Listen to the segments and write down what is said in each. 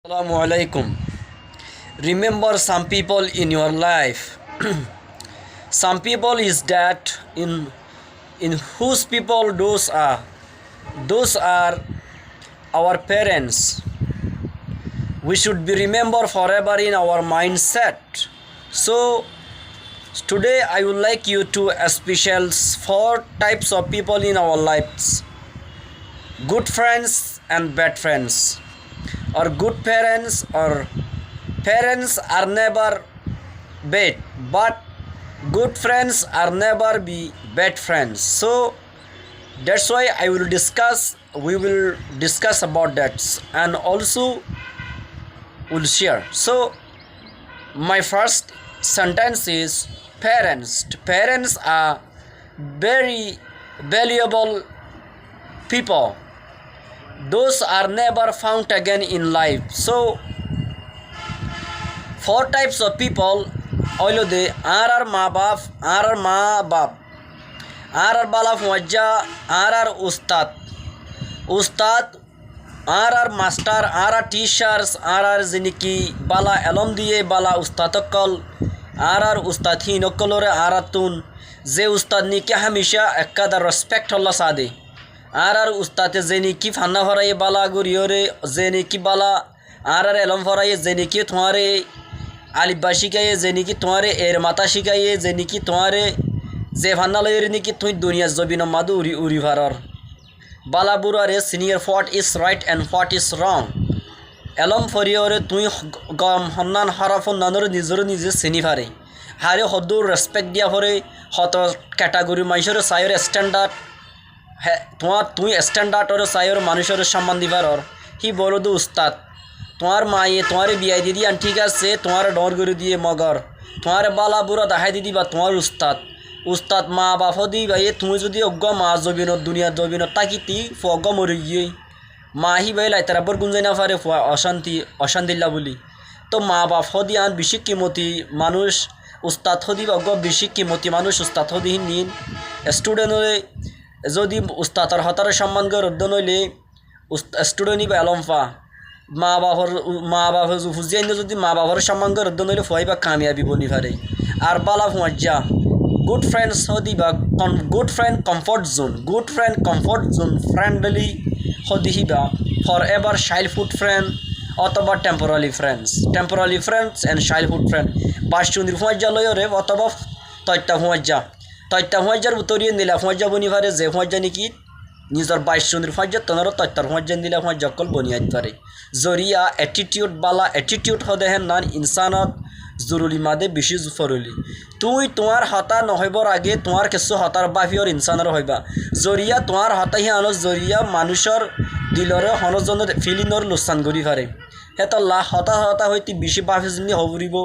Assalamu alaikum. Remember some people in your life. Some people is that in whose people those are our parents. We should be remembered forever in our mindset. So today I would like you to special four types of people in our lives: good friends and bad friends, or good parents, or parents are never bad, but good friends are never be bad friends. So that's why we will discuss about that, and also will share. So my first sentence is parents are very valuable people. Those are never found again in life. So four types of people oilo de arar ma bap arar bala fuajja arar ustad arar master arar teachers arar ziniki bala elom diye bala ustadokol arar ustad hi nokolore aratun je ustad ni ke hamisha ekkada respect holla sade arar ustate jeni ki fanna pharaye bala guriore jeni ki bala arar elom pharaye jeni ki thware alibba shikaye jeni ki thware er mata shikaye jeni ki thware je fanna loyrini ki tuই দুনিয়া জবিন মাদু উরি ভারর bala burare senior what is right and what is wrong elom foriore tuই gam hannan harafon nanor nijor nije seni phare hare hodur respect dia phore hot category maishor sayor standard তোমার তুই standard ওর সাইর মানুষের সম্মান দিবার ওর হি বলো দু উস্তাদ তোমার মায়ে তোমার বিয়াই দিদি আন ঠিক আছে তোমার ডর করে দিয়ে মগর তোমার বালা বুড়া দেখাই দিদি বা তোমার উস্তাদ মা বাপ দি ভাই তুমি যদি অজ্ঞ মা জবিন দুনিয়া জবিন তাকিতি ফগ মরে গিয়ে মা হি ভাই লাই তারা বর গুঞ্জাই না পারে অশান্তিল্লা বলি তো মা বাপ হদি আন বেশি কিমতি মানুষ উস্তাদ হদি অজ্ঞ বেশি কিমতি মানুষ উস্তাদ হদি নিন স্টুডেন্ট হয়ে যদি উস্তাদর হতার সম্মান করে নইলে স্টুডেন্ট বা এলমফা মা বাবার ফুজিয়াই যদি মা বাবার সম্মান করে নইলে ফুয়াইবা কামিয়াবি বনি পারে আর বালা ফুয়াজ্জা গুড ফ্রেন্ডস হদি বা good friend comfort zone friendly হদি হিবা ফর এভার চাইল্ডহুড ফ্রেন্ড অথবা temporary friends and childhood friend বাসচুন্দির ফুয়াজ্জা লয়রে অথবা তৈত্যা ফুয়াজ্জার উত্তরিয়ে নিলা ফুয়াজ্জা বনি পারে যে ফুয়াজ্জা নাকি নিজের 22 চন্দ্র ফুয়াজ্জা তনারও তৈত্তার ফুয়াজ্জা দিলা ফুয়াজ্জা কল বনিয়াত পারে জরিয়া অ্যাটিটিউড হদে হেন নান ইনসানত জরুরি মাদে বেশি জরুরি তুই তোমার হতা নহইবর আগে তোমার কিছু হতার বাফিওর ইনসানের হইবা জরিয়া তোমার হতাহি আনো জরিয়া মানুষের দিলরে হনজন ফিলিংর লোকসান করি পারে হেতল্লা হতা হইতে বেশি বাফি জিনি হবরিব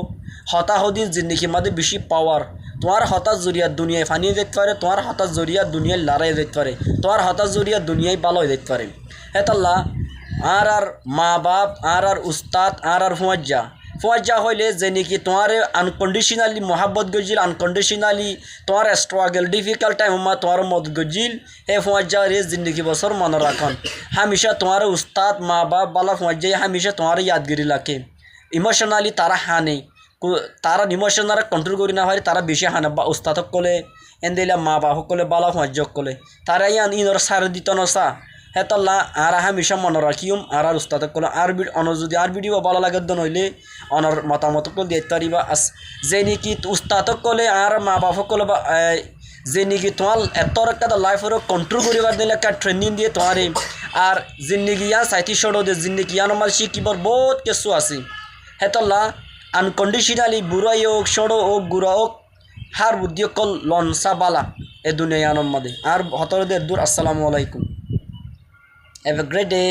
হতা হদিন জিন্দিগি মাদে বেশি পাওয়ার তোমার হতাশ জরিয়া দুনিয়ায় ফানিয়ে যেতে পারে তোমার হতাশ জরিয়া দুনিয়ায় লড়াই যেতে পারে তোমার হতাশ জরিয়া দুনিয়ায় ভালো হয়ে যেতে পারে হেতাল্লা আর মা বাপ আর উস্তাদ আর ফুয়াজ্জা হইলে যে নাকি তোমার আনকন্ডিশনালি মহাব্বত গজিল আনকন্ডিশনালি তোমার স্ট্রাগল ডিফিকাল্ট টাইম তোমার মদ গজিল হে ফুয়াজ্জা রে জিন্দগি বছর মনে রাখন হামেশা তোমার উস্তাদ মা বাপ বালা ফুয়াজ্জাই হামেশা তোমার ইয়াদগিরি রাখে ইমোশনালি তারা হানে তারা ইমোশনারা কন্ট্রোল করি না হয় তারা বেশি হানা বা উস্তাদ সকলে এন দিলা মা বাপ সকলে বালা ফুয়াজ্জ সকলে তারা ইয়ান ইনর সার দিত নসা হেতল্লা আর হামেশা মনে রাখিম আর উস্তাদ সকলে যদি আর ভিডিও ভালো লাগে নইলে অনর মতামত কল দিতে পারিবা যে নাকি উস্তাদ সকলে আর মা বাপ সকলে যে নাকি তোমার এত একটা লাইফের কন্ট্রোল করিবার দিলে একটা ট্রেনিং দিয়ে তোমার আর জিন্দিগি ইয়া সাইতি সড়ো দে জিন্দিগি ইয়ান আমার শিকিবার বহুত কিছু আছে হেতল্লা আনকন্ডিশনালি বুড়াই হোক সড়ো হোক গুড়া হোক হার বুদ্ধি কল লনসা বালা এ দুনিয়া আনন্দ আর হতরদের দূর আসসালামু আলাইকুম হ্যাভ এ গ্রেট ডে